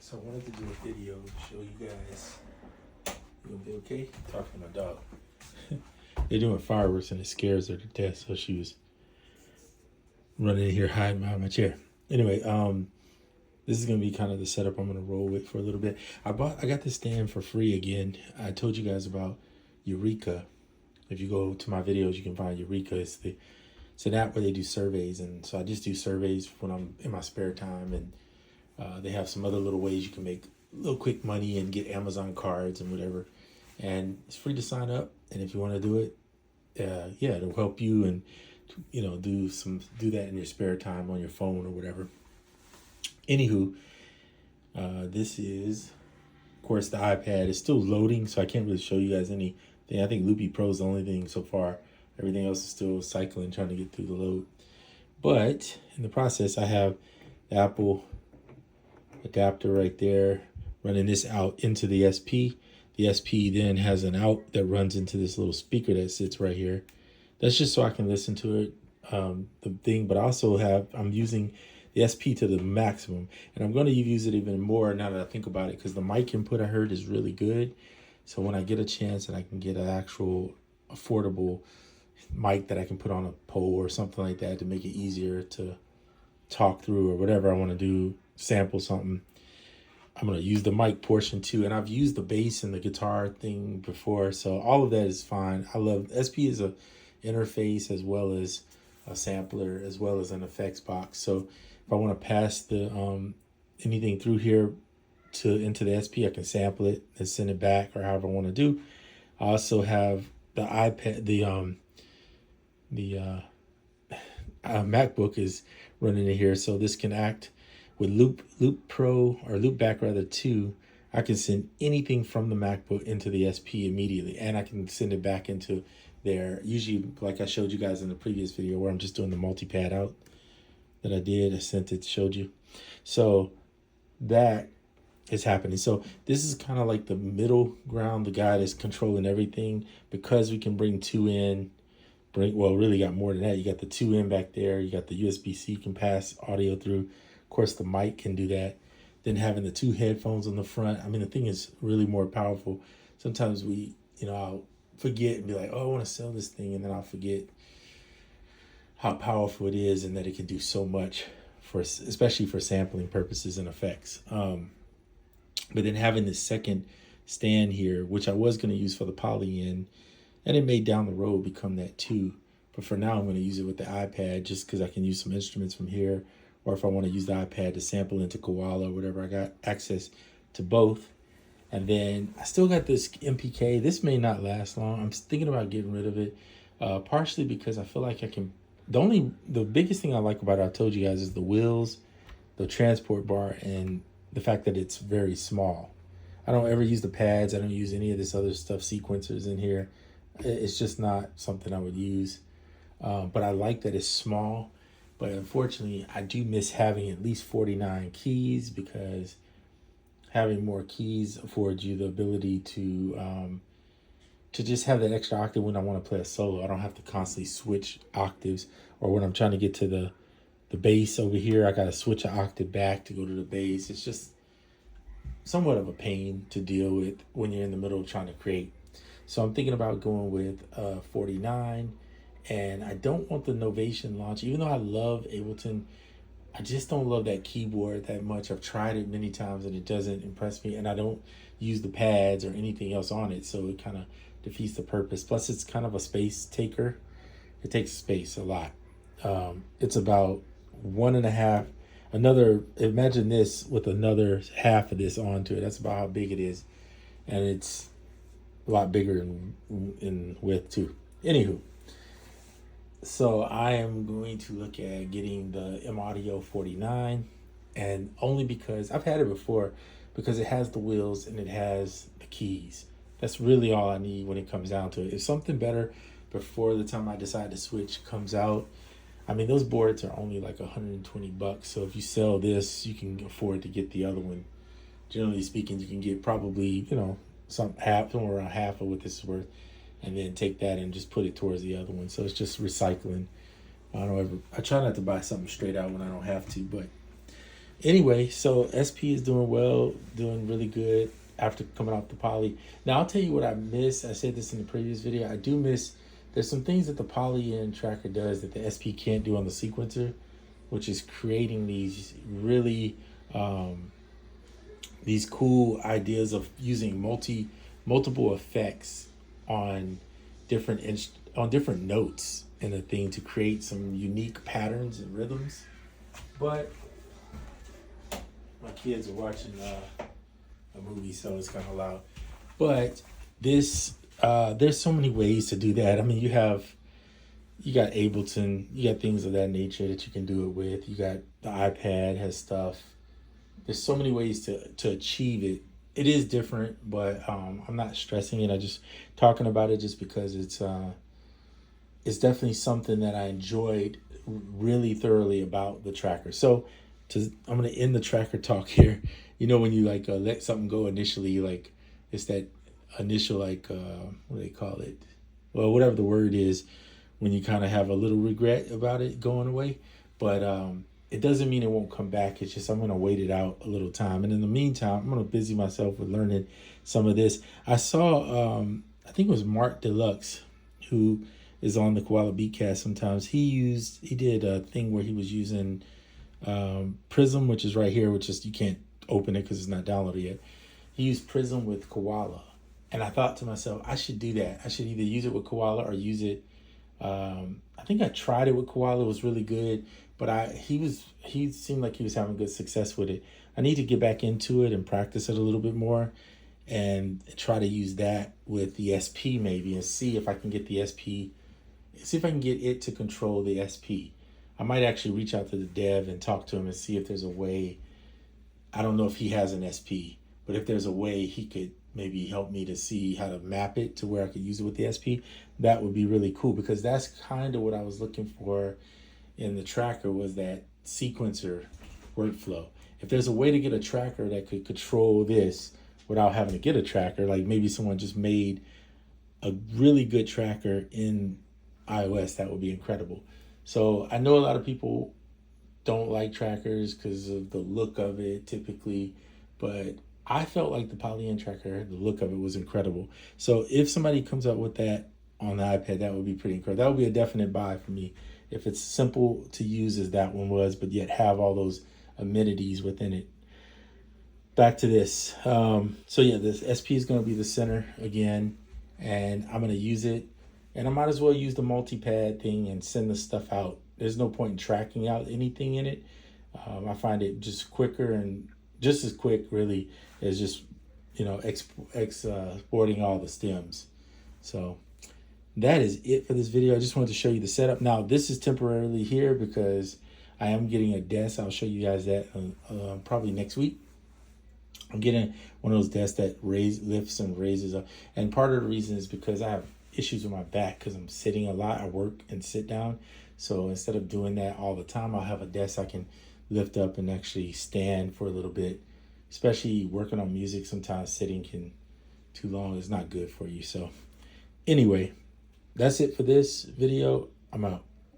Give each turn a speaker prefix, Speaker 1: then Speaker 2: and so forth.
Speaker 1: So I wanted to do a video to show you guys. You gonna be okay? Talking to my dog. They're doing fireworks and it scares her to death, so she was running in here hiding behind my chair. Anyway, this is gonna be kind of the setup I'm gonna roll with for a little bit. I got this stand for free again. I told you guys about Eureka. If you go to my videos, you can find Eureka. It's an app where they do surveys, and so I just do surveys when I'm in my spare time, and they have some other little ways you can make a little quick money and get Amazon cards and whatever. And it's free to sign up. And if you want to do it, yeah, it'll help you and do that in your spare time on your phone or whatever. Anywho, this is, of course, the iPad is still loading, so I can't really show you guys anything. I think Loopy Pro is the only thing so far. Everything else is still cycling, trying to get through the load. But in the process, I have the Apple adapter right there, running this out into the SP. The SP then has an out that runs into this little speaker that sits right here. That's just so I can listen to it, the thing, but I also I'm using the SP to the maximum, and I'm going to use it even more now that I think about it, because the mic input I heard is really good. So when I get a chance and I can get an actual affordable mic that I can put on a pole or something like that to make it easier to talk through or whatever I want to do, sample something, I'm going to use the mic portion too. And I've used the bass and the guitar thing before, so all of that is fine. I love SP as a interface as well as a sampler as well as an effects box. So if I want to pass the anything through here into the SP, I can sample it and send it back or however I want to do. I also have the iPad, the MacBook is running in here, so this can act with Loopback 2. I can send anything from the MacBook into the SP immediately, and I can send it back into there. Usually, like I showed you guys in the previous video where I'm just doing the multi-pad out that I sent it, showed you. So that is happening. So this is kind of like the middle ground, the guy that's controlling everything, because we can bring two in. Really got more than that. You got the 2 in back there. You got the USB-C can pass audio through. Of course, the mic can do that. Then having the 2 headphones on the front. I mean, the thing is really more powerful. Sometimes I'll forget and be like, oh, I want to sell this thing. And then I'll forget how powerful it is and that it can do so much, especially for sampling purposes and effects. But then having this second stand here, which I was going to use for the poly-in, and it may down the road become that too. But for now, I'm going to use it with the iPad just because I can use some instruments from here. Or if I want to use the iPad to sample into Koala or whatever, I got access to both. And then I still got this MPK. This may not last long. I'm thinking about getting rid of it, partially because I feel like I can. The biggest thing I like about it, I told you guys, is the wheels, the transport bar, and the fact that it's very small. I don't ever use the pads. I don't use any of this other stuff, sequencers in here. It's just not something I would use. But I like that it's small. But unfortunately, I do miss having at least 49 keys, because having more keys affords you the ability to just have that extra octave when I want to play a solo. I don't have to constantly switch octaves, or when I'm trying to get to the bass over here, I got to switch an octave back to go to the bass. It's just somewhat of a pain to deal with when you're in the middle of trying to create. So I'm thinking about going with 49, and I don't want the Novation launch. Even though I love Ableton, I just don't love that keyboard that much. I've tried it many times and it doesn't impress me, and I don't use the pads or anything else on it, so it kind of defeats the purpose. Plus, it's kind of a space taker. It takes space a lot. It's about 1.5. Imagine this with another half of this onto it. That's about how big it is, and it's a lot bigger in width too. Anywho, so I am going to look at getting the M-Audio 49, and only because I've had it before, because it has the wheels and it has the keys. That's really all I need when it comes down to it. If something better before the time I decide to switch comes out, I mean, those boards are only like $120. So if you sell this, you can afford to get the other one. Generally speaking, you can get probably, somewhere around half of what this is worth, and then take that and just put it towards the other one. So it's just recycling. I try not to buy something straight out when I don't have to, but Anyway, so SP is doing well, doing really good after coming off the poly. Now I'll tell you what I miss. I said this in the previous video. I do miss, there's some things that the poly in tracker does that the SP can't do on the sequencer, which is creating these really these cool ideas of using multiple effects on different notes in a thing to create some unique patterns and rhythms. But my kids are watching a movie, so it's kind of loud. But this, there's so many ways to do that. I mean, you got Ableton, you got things of that nature that you can do it with. You got the iPad has stuff. There's so many ways to achieve it. It is different, but I'm not stressing it. I just talking about it just because it's definitely something that I enjoyed really thoroughly about the tracker. So I'm gonna end the tracker talk here. You know, when you like let something go initially, like it's that initial like what do they call it? Well, whatever the word is, when you kind of have a little regret about it going away. But it doesn't mean it won't come back. It's just I'm gonna wait it out a little time, and in the meantime, I'm gonna busy myself with learning some of this. I saw I think it was Mark Deluxe, who is on the Koala Beatcast sometimes. He did a thing where he was using Prism, which is right here, which is you can't open it because it's not downloaded yet. He used Prism with Koala, and I thought to myself, I should do that. I should either use it with Koala or use it. I think I tried it with Koala. It was really good, but he seemed like he was having good success with it. I need to get back into it and practice it a little bit more, and try to use that with the SP maybe, and see if I can get the SP. See if I can get it to control the SP. I might actually reach out to the dev and talk to him and see if there's a way. I don't know if he has an SP, but if there's a way he could maybe help me to see how to map it to where I could use it with the SP, that would be really cool, because that's kind of what I was looking for in the tracker, was that sequencer workflow. If there's a way to get a tracker that could control this without having to get a tracker, like maybe someone just made a really good tracker in iOS, that would be incredible. So I know a lot of people don't like trackers because of the look of it typically, but I felt like the Polyen tracker, the look of it was incredible. So if somebody comes up with that on the iPad, that would be pretty incredible. That would be a definite buy for me. If it's simple to use as that one was, but yet have all those amenities within it. Back to this. So yeah, this SP is going to be the center again, and I'm going to use it. And I might as well use the multi-pad thing and send the stuff out. There's no point in tracking out anything in it. I find it just quicker and just as quick, really, as just, you know, exporting all the stems. So that is it for this video. I just wanted to show you the setup. Now, this is temporarily here because I am getting a desk. I'll show you guys that probably next week. I'm getting one of those desks that lifts and raises up. And part of the reason is because I have issues with my back because I'm sitting a lot. I work and sit down. So instead of doing that all the time, I'll have a desk I can lift up and actually stand for a little bit. Especially working on music, sometimes sitting too long is not good for you. So anyway, that's it for this video. I'm out.